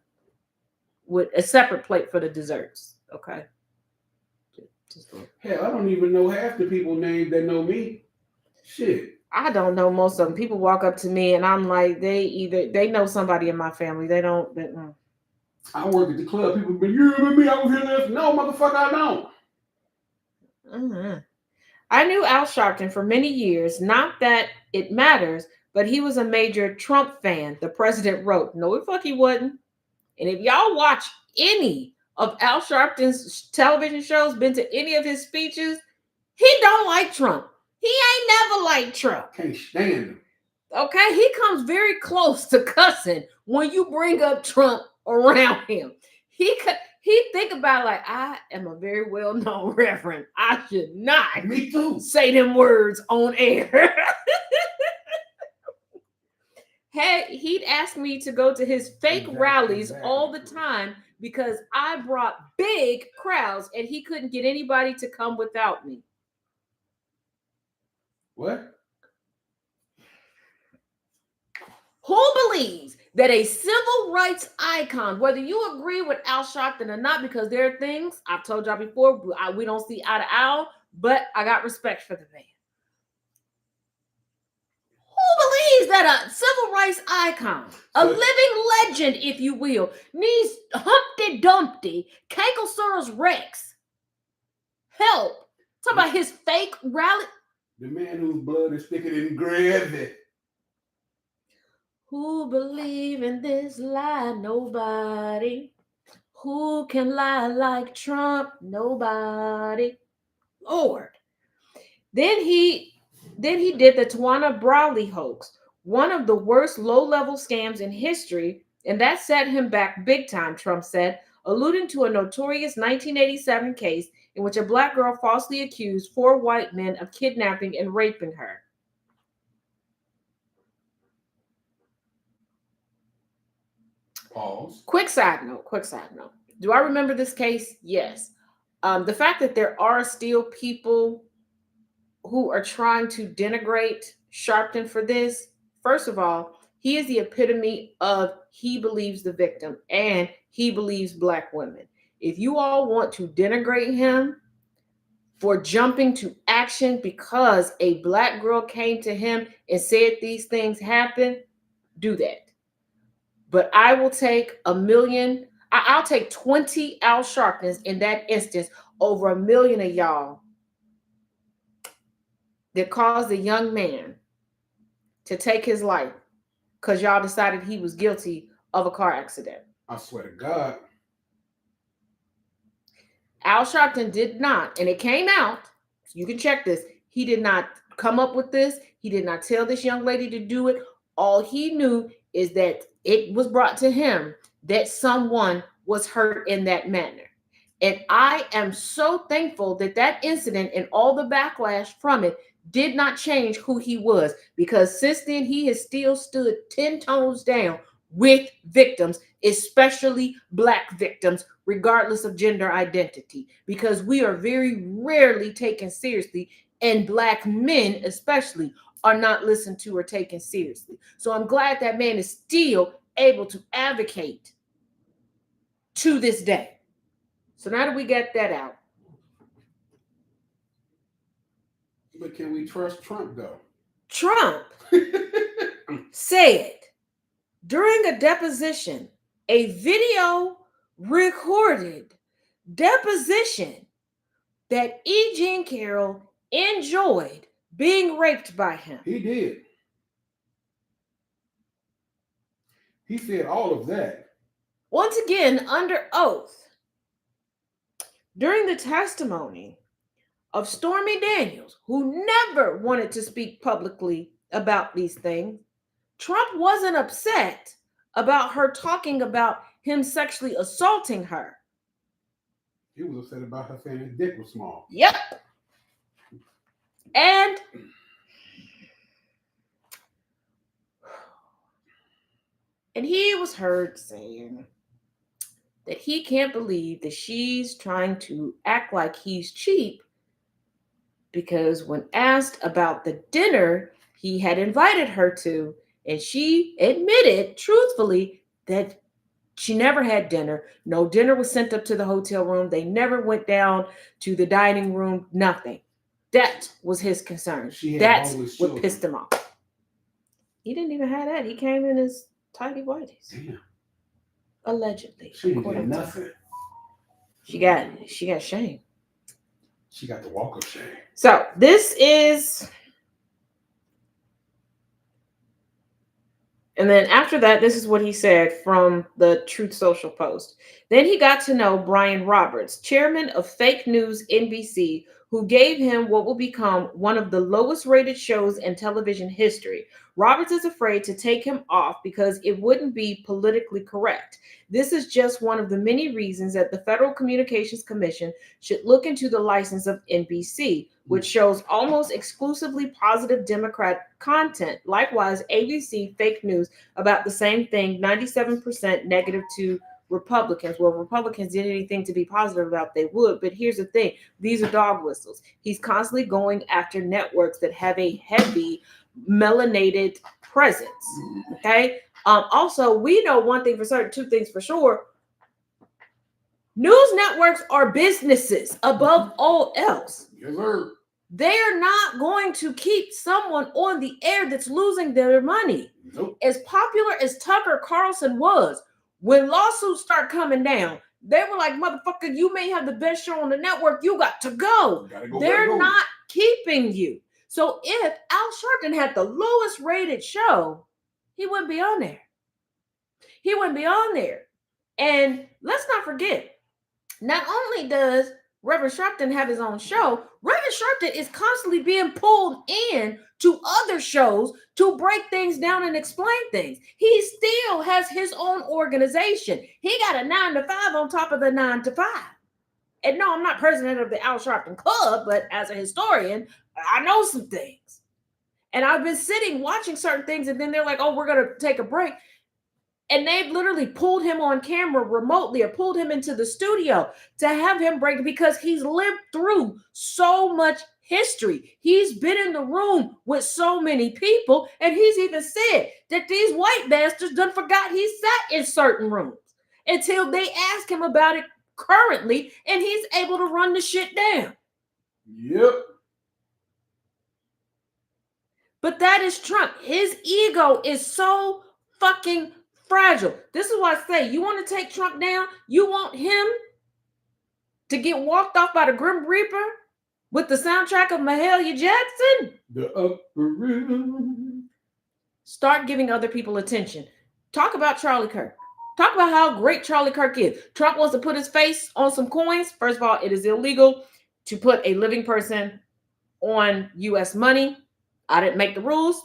With a separate plate for the desserts. Okay. Hell, I don't even know half the people names that know me. Shit. I don't know most of them. People walk up to me and I'm like, they know somebody in my family. They don't. I work at the club. People be, you remember me? I was here last. No, motherfucker, I don't. Mm-hmm. I knew Al Sharpton for many years. Not that it matters, but he was a major Trump fan. The president wrote, "No, the fuck he wasn't." And if y'all watch any of Al Sharpton's television shows, been to any of his speeches, he don't like Trump. He ain't never liked Trump. Can't stand him. Okay, he comes very close to cussing when you bring up Trump around him. He think about it like, I am a very well-known reverend. I should not Me too. say them words on air. He'd ask me to go to his fake rallies all the time because I brought big crowds and he couldn't get anybody to come without me. What? Who believes that a civil rights icon, whether you agree with Al Sharpton or not, because there are things I've told y'all before, we don't see eye to eye, but I got respect for the man. Who believes that a civil rights icon, a living legend, if you will, needs Humpty Dumpty, Cankosaurus Rex help? Talk about his fake rally. The man whose blood is thicker than gravy. Who believe in this lie? Nobody. Who can lie like Trump? Nobody. Lord. Then he did the Tawana Brawley hoax, one of the worst low-level scams in history, and that set him back big time, Trump said, alluding to a notorious 1987 case in which a black girl falsely accused 4 white men of kidnapping and raping her. Pause. Quick side note. Do I remember this case? Yes. The fact that there are still people who are trying to denigrate Sharpton for this, first of all, he is the epitome of he believes the victim and he believes black women. If you all want to denigrate him for jumping to action because a black girl came to him and said these things happen, do that. But I will take I'll take 20 Al Sharptons in that instance over 1 million of y'all that caused a young man to take his life because y'all decided he was guilty of a car accident. I swear to God. Al Sharpton did not, and it came out, you can check this, he did not come up with this. He did not tell this young lady to do it. All he knew is that it was brought to him that someone was hurt in that manner. And I am so thankful that that incident and all the backlash from it did not change who he was, because since then he has still stood 10 toes down with victims, especially black victims, regardless of gender identity, because we are very rarely taken seriously, and black men especially are not listened to or taken seriously. So I'm glad that man is still able to advocate to this day. So now that we get that out. But can we trust Trump though? Trump said during a deposition, a video recorded deposition that E. Jean Carroll enjoyed being raped by him. He did. He said all of that. Once again, under oath, during the testimony of Stormy Daniels, who never wanted to speak publicly about these things, Trump wasn't upset about her talking about him sexually assaulting her. He was upset about her saying his dick was small. Yep. And he was heard saying that he can't believe that she's trying to act like he's cheap because when asked about the dinner he had invited her to, and she admitted truthfully that she never had dinner. No dinner was sent up to the hotel room. They never went down to the dining room, nothing. That was his concern. That's what pissed him off. He didn't even have that. He came in his tidy whities. Damn. Allegedly. She didn't get nothing. She got shame. She got the walk of shame. So this is, and then after that, this is what he said from the Truth Social post. Then he got to know Brian Roberts, chairman of Fake News NBC, who gave him what will become one of the lowest rated shows in television history. Roberts is afraid to take him off because it wouldn't be politically correct. This is just one of the many reasons that the Federal Communications Commission should look into the license of NBC, which shows almost exclusively positive Democrat content. Likewise, ABC Fake News about the same thing, 97% negative to Republicans. Well, Republicans did anything to be positive about, they would. But here's the thing. These are dog whistles. He's constantly going after networks that have a heavy melanated presence. Okay. Also, we know one thing for certain, two things for sure. News networks are businesses above all else. Yes, sir. They are not going to keep someone on the air that's losing their money. Nope. As popular as Tucker Carlson was, when lawsuits start coming down, they were like, motherfucker, you may have the best show on the network. You got to go. They're not keeping you. So if Al Sharpton had the lowest rated show, he wouldn't be on there. He wouldn't be on there. And let's not forget, not only does Reverend Sharpton have his own show, Reverend Sharpton is constantly being pulled in to other shows to break things down and explain things. He still has his own organization. He got a 9 to 5 on top of the 9 to 5. And no, I'm not president of the Al Sharpton Club, but as a historian, I know some things. And I've been sitting watching certain things, and then they're like, oh, we're going to take a break. And they've literally pulled him on camera remotely or pulled him into the studio to have him break, because he's lived through so much history. He's been in the room with so many people, and he's even said that these white bastards done forgot he sat in certain rooms until they ask him about it currently, and he's able to run the shit down. Yep. But that is Trump. His ego is so fucking fragile. This is why I say, you want to take Trump down? You want him to get walked off by the Grim Reaper with the soundtrack of Mahalia Jackson? The upper room. Start giving other people attention. Talk about Charlie Kirk. Talk about how great Charlie Kirk is. Trump wants to put his face on some coins. First of all, it is illegal to put a living person on U.S. money. I didn't make the rules.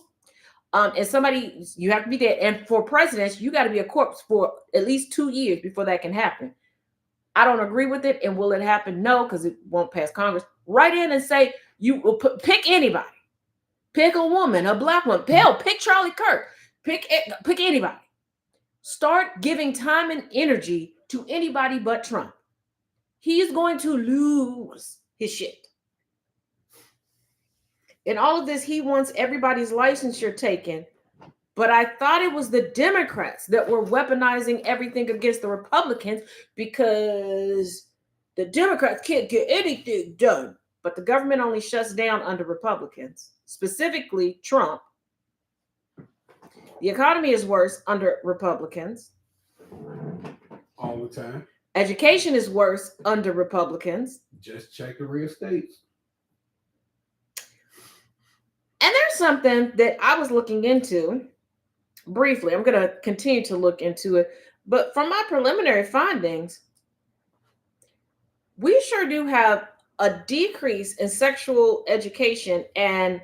And somebody, you have to be dead. And for presidents, you got to be a corpse for at least 2 years before that can happen. I don't agree with it. And will it happen? No, because it won't pass Congress. Write in and say, you will pick anybody. Pick a woman, a black woman. Hell, pick Charlie Kirk. Pick anybody. Start giving time and energy to anybody but Trump. He is going to lose his shit. In all of this, he wants everybody's licensure taken. But I thought it was the Democrats that were weaponizing everything against the Republicans, because the Democrats can't get anything done. But the government only shuts down under Republicans, specifically Trump. The economy is worse under Republicans. All the time. Education is worse under Republicans. Just check the real states. And there's something that I was looking into briefly. I'm going to continue to look into it. But from my preliminary findings, we sure do have a decrease in sexual education and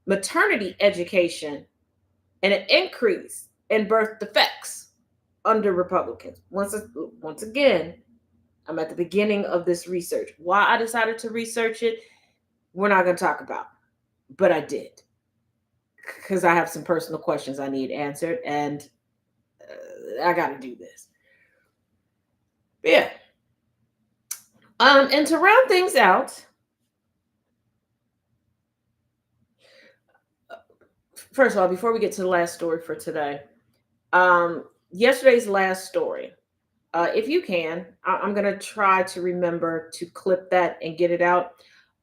maternity education and an increase in birth defects under Republicans. Once again, I'm at the beginning of this research. Why I decided to research it, we're not going to talk about, but I did because I have some personal questions I need answered, and I got to do this. Yeah. And to round things out, first of all, before we get to the last story for today, yesterday's last story. If you can, I'm gonna try to remember to clip that and get it out.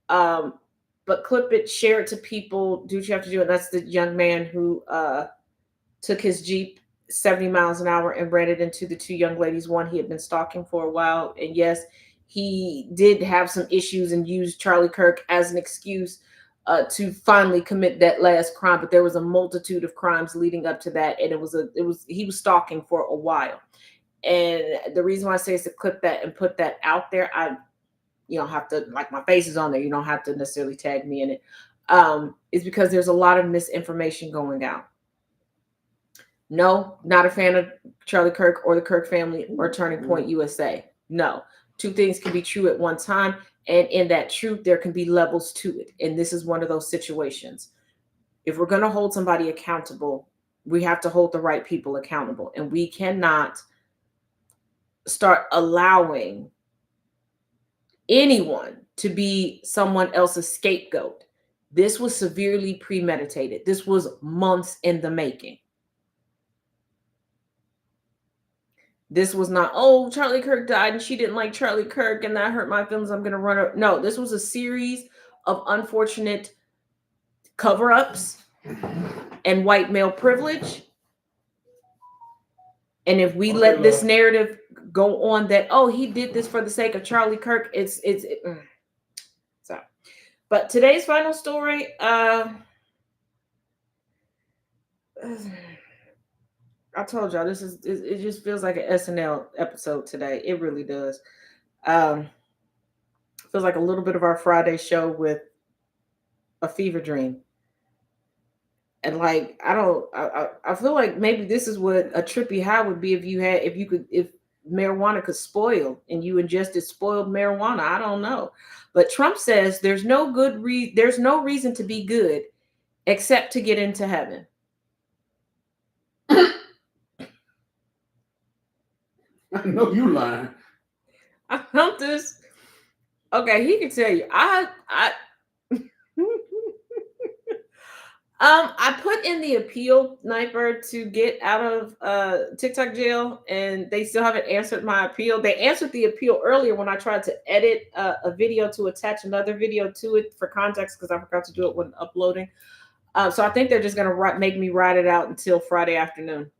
But clip it, share it to people. Do what you have to do. And that's the young man who took his Jeep 70 miles an hour and ran it into the two young ladies. One he had been stalking for a while, and yes, he did have some issues and used Charlie Kirk as an excuse to finally commit that last crime. But there was a multitude of crimes leading up to that, and he was stalking for a while. And the reason why I say is to clip that and put that out there. You don't have to, like, my face is on there. You don't have to necessarily tag me in it. Is because there's a lot of misinformation going out. No, not a fan of Charlie Kirk or the Kirk family or Turning Point USA. No, two things can be true at one time. And in that truth, there can be levels to it. And this is one of those situations. If we're going to hold somebody accountable, we have to hold the right people accountable. And we cannot start allowing anyone to be someone else's scapegoat. This was severely premeditated. This was months in the making. This was not, oh, Charlie Kirk died and she didn't like Charlie Kirk and that hurt my feelings, I'm going to run her. No, this was a series of unfortunate cover-ups and white male privilege. And if we let this narrative go on that, oh, he did this for the sake of Charlie Kirk, so. But today's final story, I told y'all it just feels like an SNL episode today. It really does. Feels like a little bit of our Friday show with a fever dream. And like, I feel like maybe this is what a trippy high would be if marijuana could spoil and you ingested spoiled marijuana. I don't know. But Trump says there's no reason to be good except to get into heaven. I know you lying. I felt this. Okay, he can tell you. I put in the appeal, Nightbird, to get out of TikTok jail, and they still haven't answered my appeal. They answered the appeal earlier when I tried to edit a video to attach another video to it for context because I forgot to do it when uploading. So I think they're just going to make me ride it out until Friday afternoon.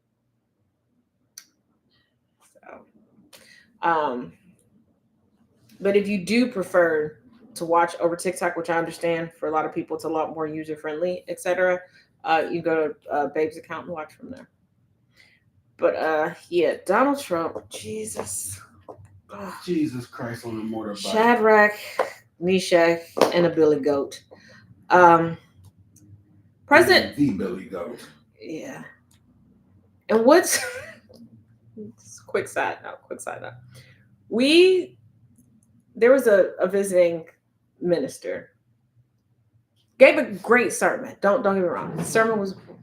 So, but if you do prefer to watch over TikTok, which I understand for a lot of people, it's a lot more user-friendly, etc. You go to Babe's account and watch from there. But yeah, Donald Trump, Jesus. Jesus Christ on the motorbike. Shadrach, Meshach, and a Billy Goat. President. The Billy Goat. Yeah. And what's quick side note. There was a visiting minister. Gave a great sermon. Don't get me wrong. The sermon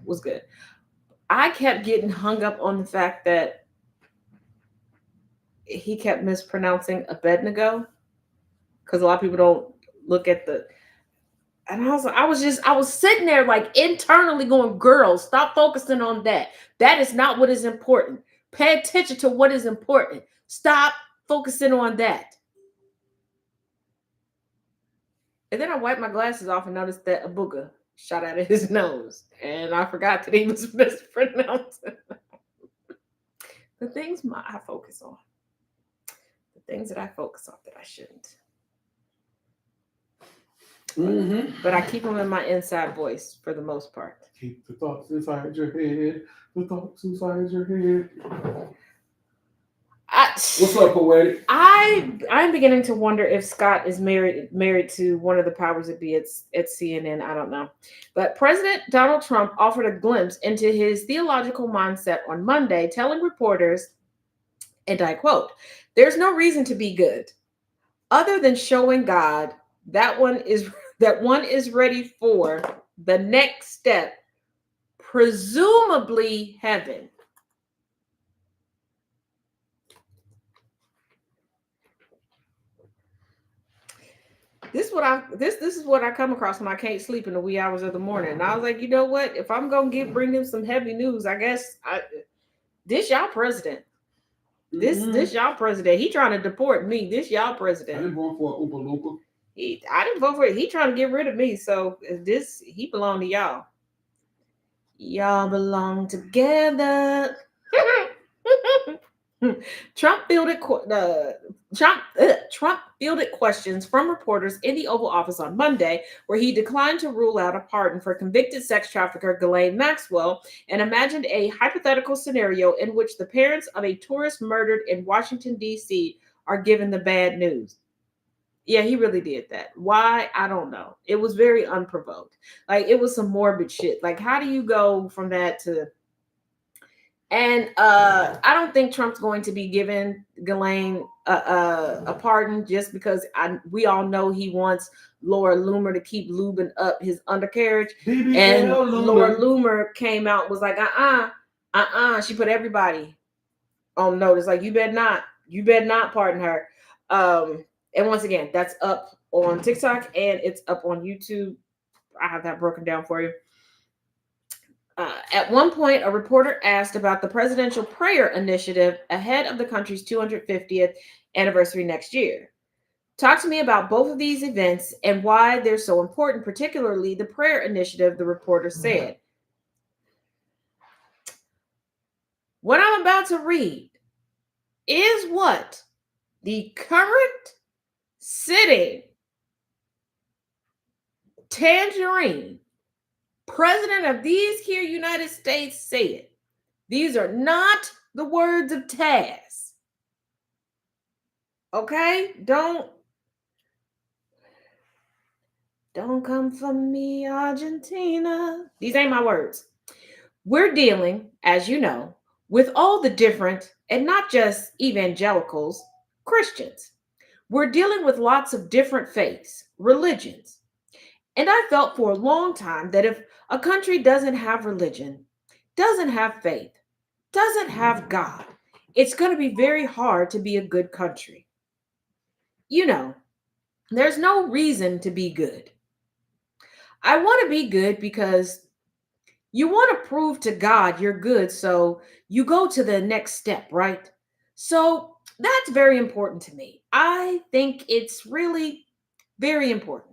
was good. I kept getting hung up on the fact that he kept mispronouncing Abednego because a lot of people don't look at the. And I was sitting there like internally going, girls, stop focusing on that. That is not what is important. Pay attention to what is important. Stop focusing on that. And then I wiped my glasses off and noticed that a booger shot out of his nose. And I forgot that he was mispronouncing the things I focus on. Things that I focus on that I shouldn't. But I Mm-hmm. keep them in my inside voice for the most part. Keep the thoughts inside your head. The thoughts inside your head. I, What's up, poetic? I'm beginning to wonder if Scott is married to one of the powers that be at CNN. I don't know. But President Donald Trump offered a glimpse into his theological mindset on Monday, telling reporters, and I quote, "There's no reason to be good other than showing God that one is ready for the next step, presumably heaven." This is what I come across when I can't sleep in the wee hours of the morning. And I was like, you know what? If I'm gonna bring them some heavy news, I guess this y'all president. Mm-hmm. This y'all president. He trying to deport me. This y'all I president. didn't vote for Oompa Loompa. I didn't vote for it. He trying to get rid of me. So this he belong to y'all. Y'all belong together. Trump fielded Trump fielded questions from reporters in the Oval Office on Monday, where he declined to rule out a pardon for convicted sex trafficker Ghislaine Maxwell and imagined a hypothetical scenario in which the parents of a tourist murdered in Washington D.C. are given the bad news. Yeah, he really did that. Why? I don't know. It was very unprovoked. Like it was some morbid shit. Like how do you go from that to and I don't think Trump's going to be giving Ghislaine a pardon just because we all know he wants Laura Loomer to keep lubing up his undercarriage. And BBL Laura Loomer. Loomer came out and was like, She put everybody on notice. Like, you better not pardon her. And once again, that's up on TikTok and it's up on YouTube. I have that broken down for you. At one point, a reporter asked about the presidential prayer initiative ahead of the country's 250th anniversary next year. Talk to me about both of these events and why they're so important, particularly the prayer initiative, the reporter said. What I'm about to read is what the current sitting Tangerine president of these here United States said. These are not the words of Taz. Okay? Don't come for me, Argentina. These ain't my words. We're dealing, as you know, with all the different, and not just evangelicals, Christians. We're dealing with lots of different faiths, religions. And I felt for a long time that if a country doesn't have religion, doesn't have faith, doesn't have God, it's going to be very hard to be a good country. You know, there's no reason to be good. I want to be good because you want to prove to God you're good, so you go to the next step, right? So that's very important to me. I think it's really very important.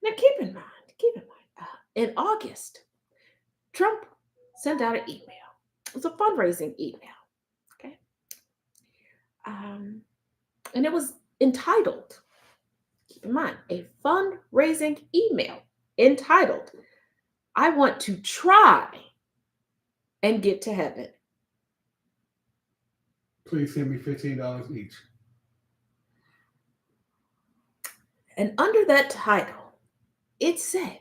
Now, keep in mind, in August, Trump sent out an email. It was a fundraising email, okay? And it was entitled, keep in mind, a fundraising email entitled, I want to try and get to heaven. Please send me $15 each. And under that title, it said,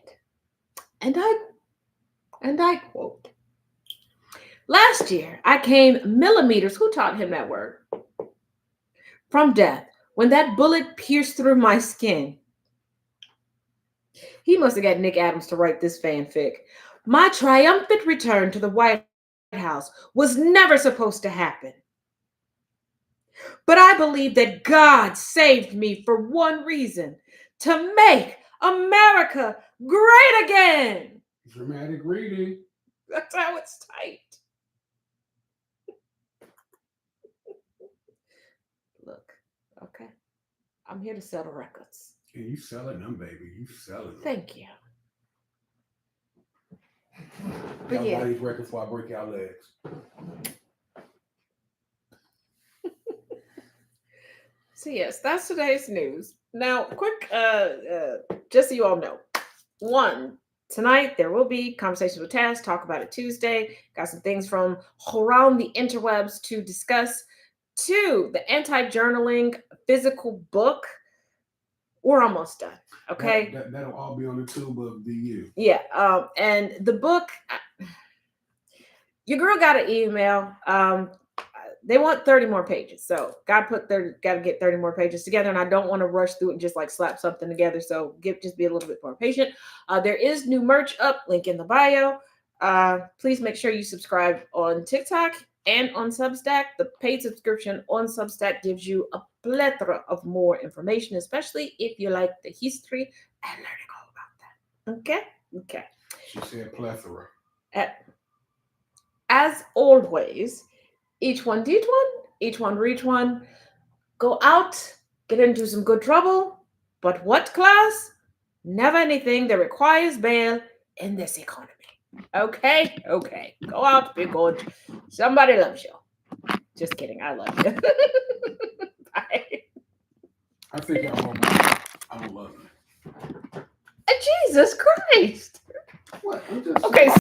and I quote, last year I came millimeters, who taught him that word? From death, when that bullet pierced through my skin. He must have got Nick Adams to write this fanfic. My triumphant return to the White House was never supposed to happen. But I believe that God saved me for one reason, to make America great again. Dramatic reading. That's how it's typed. Look, okay. I'm here to sell the records. And you selling them, baby. You selling them. Thank you. But Y'all yeah. buy these records before I break y'all legs. So yes, that's today's news. Now, quick, just so you all know, one, tonight there will be conversations with Taz. Talk about it Tuesday. Got some things from around the interwebs to discuss. Two, the anti-journaling physical book. We're almost done. Okay. That'll all be on the tube of the U. Yeah. And the book. Your girl got an email. They want 30 more pages. So got to get 30 more pages together. And I don't want to rush through it and just like slap something together. So just be a little bit more patient. There is new merch up, link in the bio. Please make sure you subscribe on TikTok and on Substack. The paid subscription on Substack gives you a plethora of more information, especially if you like the history and learning all about that. Okay. She said plethora. As always, each one teach one, each one reach one. Go out, get into some good trouble. But what class? Never anything that requires bail in this economy. Okay? Go out, be good. Somebody loves you. Just kidding. I love you. Bye. I think I don't love it. Jesus Christ. What? Okay.